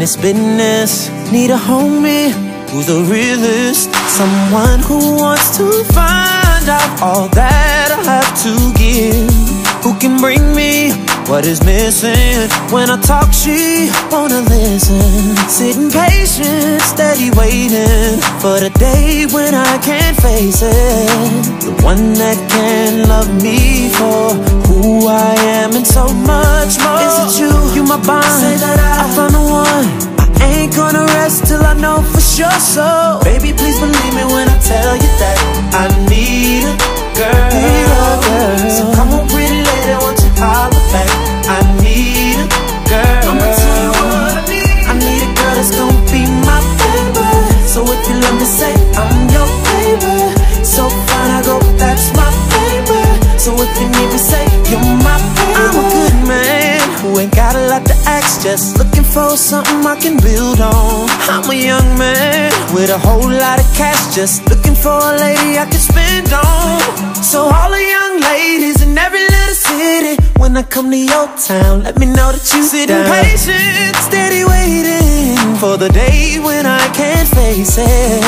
this business. Need a homie who's the realest, someone who wants to find out all that I have to give, who can bring me what is missing. When I talk, she wanna listen. Sitting patient, steady waiting for the day when I can't face it. The one that can love me for who I am and so much more. Is it you? You my bond. Say that I found the one. I ain't gonna rest till I know for sure. So baby, please believe me when I tell you that I need a girl. So come on, pretty lady, won't you holler back? I need a girl. I'ma tell you what I need. I need a girl that's gonna be my baby. So if you let me say I'm your baby, so fine I go, that's my baby. So if you need me, say you're my baby. I'm a good man who ain't got a lot to ask, just looking for something I can build on. I'm a young man with a whole lot of cash, just looking for a lady I can spend on. So all the young ladies in every little city, when I come to your town, let me know that you sitting patient, steady waiting for the day when I can't face it.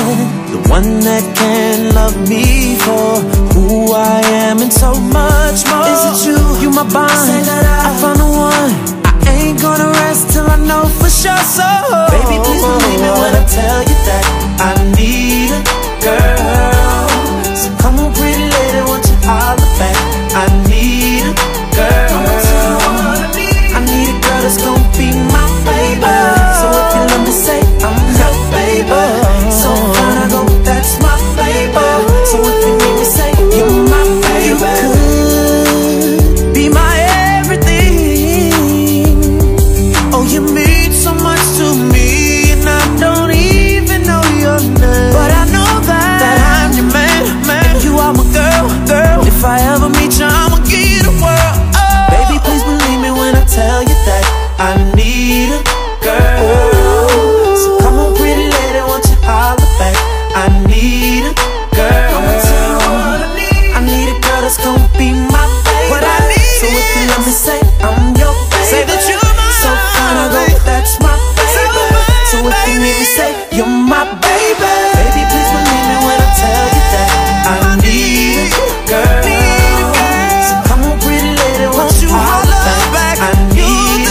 The one that can love me for who I am and so much more. Is it you? You my bond. Say that I found the one. I ain't gonna rest till I know for sure. So baby, please believe me when I tell you that I need a girl. So come on, pretty lady, won't you holler back? I need a girl. I'ma tell you what I need. I need a girl that's gonna be my baby. So if you let me say I'm your baby, so fine I go, that's my baby. So if you need me, say you're my baby. You could be my everything. Oh, you mean so much to me, and I don't even know your name, but I know that I'm your man, man. And you are my girl, girl. If I ever meet you, I'ma give you the world. Oh. Baby, please believe me when I tell you that I need a girl. So come on, pretty lady, won't you holler back? I need a girl. I'ma tell you what I need. I need a girl that's gonna be my baby. What I need. So if you let me say I'm your baby, say that you're my so fine I go, that's my baby. So if you need me, say you're my baby. Baby, please believe me when I tell you that I need a girl. So come on, pretty lady, won't you holler back? I need a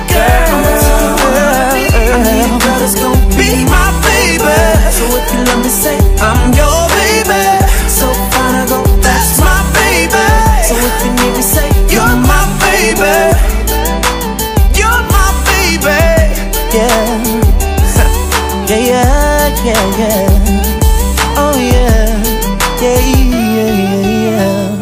girl. I'ma tell you what I need. I need a girl that's gonna be my baby. So if you let me say I'm your baby, so fine I go, that's my baby. So if you need me, say you're my baby. You're my baby. Yeah. Yeah, yeah, yeah, yeah. Oh yeah. Yeah, yeah, yeah, yeah.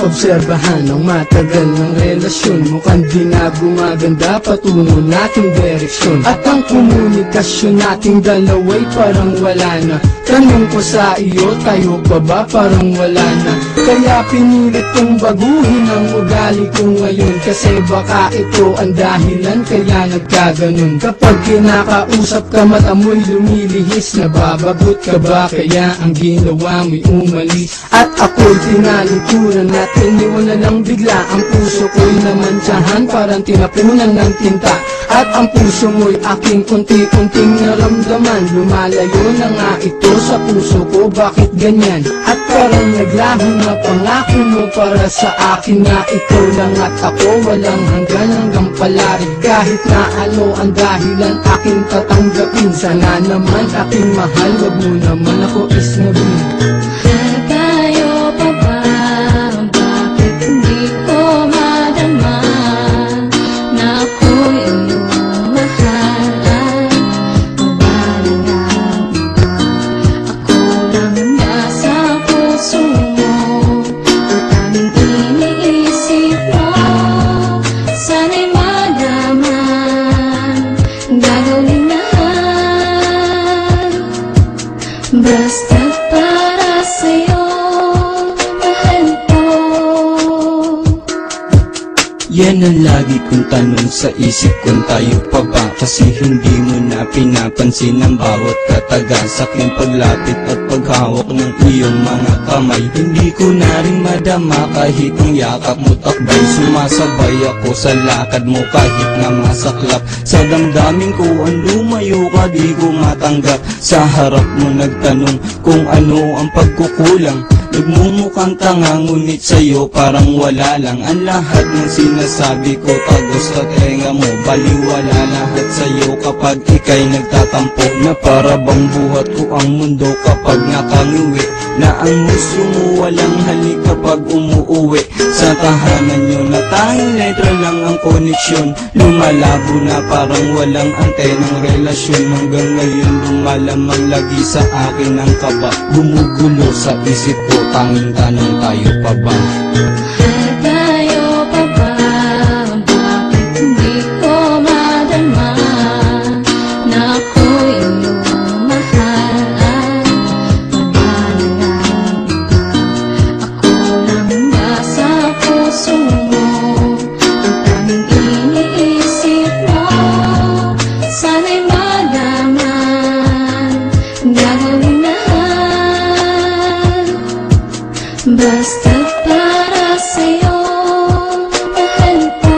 Obserbahan ang matagal ng relasyon, mukhang di na gumaganda patungo nating direksyon. At ang komunikasyon nating dalawa'y parang wala na. Tanong ko sa iyo, tayo pa ba parang wala na? Kaya pinilit kong baguhin ang ugali ko ngayon, kasi baka ito ang dahilan kaya nagkaganon. Kapag kinakausap ka matamoy lumilihis, nababagot ka ba kaya ang ginawa mo'y umalis? At ako'y tinalikuran at iniwanan lang bigla ang puso ko'y namantsahan, parang tinapunan ng tinta. At ang puso mo'y aking unti-unting naramdaman, lumalayo na nga ito sa puso ko, bakit ganyan? At parang naglaho na pangako mo para sa akin na ikaw lang at ako, walang hanggang palari. Kahit na ano ang dahilan aking tatanggapin, sana naman aking mahal, wag mo naman ako isnabin. Sana'y madama Basta para sa'yo, mahal ko. Yan ang lagi kong tanong sa isip kung tayo pa ba. Kasi hindi mo na pinapansin ang bawat kataga sa aking paglapit at paghawak ng iyong mga kamay. Hindi ko na rin madama kahit ang yakap mo takbay. Sumasabay ako sa lakad mo kahit na masaklap. Sa damdamin ko ang lumayo ka di ko matanggap. Sa harap mo nagtanong kung ano ang pagkukulang. Nagmumukhang tanga ngunit sa'yo parang wala lang. Ang lahat ng sinasabi ko tagos sa tenga mo. Baliwala lahat sa'yo kapag ika'y nagtatampo. Na para bang buhat ko ang mundo kapag nakangiwi. Na ang gusto mo walang halik kapag umuuwi. Sa tahanan nyo na tanging letra lang ang koneksyon. Lumalabo na parang walang antenang relasyon. Hanggang ngayon lumalamang lagi sa akin ang kaba. Gumugulo sa isip ko, tanging tanong tayo pa ba? Tayo pa ba? Bakit hindi ko madama na ako'y iyong mahal? Wala na lang iba. Ako lang ba sa puso mo? Ang tanging iniisip mo. Sana'y malaman, gagawin lahat. Basta para sa'yo, mahal ko.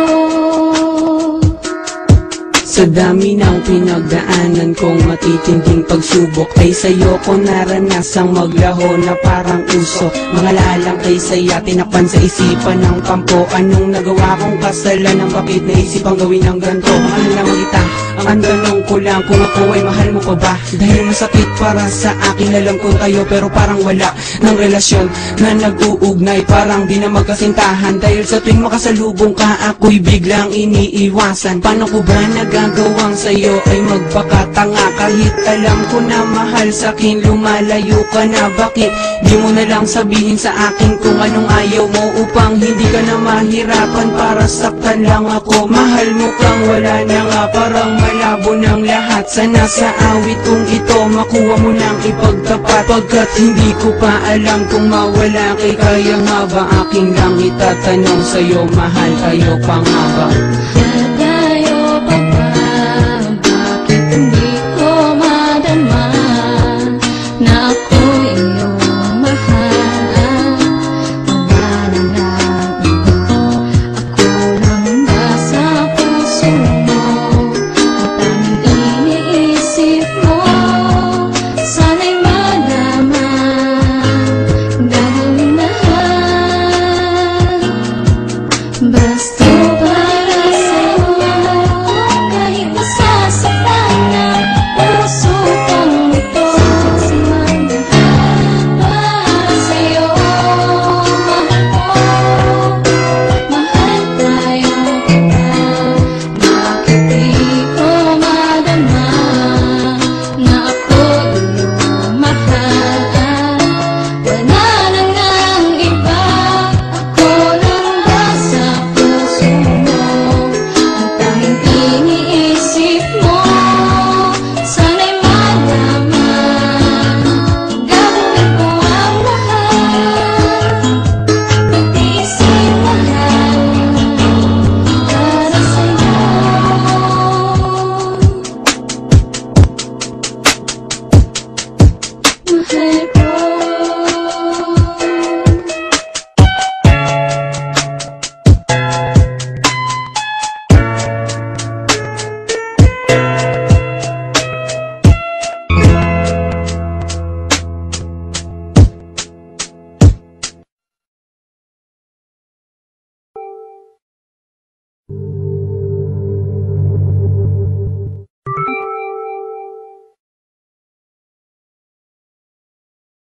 Sa dami ng pinagdaanan kong matitinding pagsubok, ay sa'yo ko naranasang maglaho na parang uso. Mga lalang kay saya, tinakpan sa isipan ng kampo. Anong nagawa kong kasalanan, bakit naisipang gawin ang ganito? Mahal na magita, ang tanong ko lang kung ako ay mahal mo pa ba? Dahil masakit para sa akin, alam kong tayo pero parang wala ng relasyon na nag-uugnay. Parang di na magkasintahan dahil sa tuwing makasalubong ka, ako'y biglang iniiwasan. Paano ko ba nagagawang sa'yo ay magpakatanga? Kahit alam ko na mahal sa'kin, lumalayo ka na. Bakit di mo na lang sabihin sa akin kung anong ayaw mo, upang hindi ka na mahirapan para saktan lang ako? Mahal mo kang wala na nga, parang malabo ng lahat. Sana sa awit kong ito makuha mo nang ipagtapat, pagkat hindi ko pa alam kung mawala kay kaya nga ba? Aking lang itatanong sa'yo, mahal kayo pa nga ba? Tayo pa ba? Bakit hindi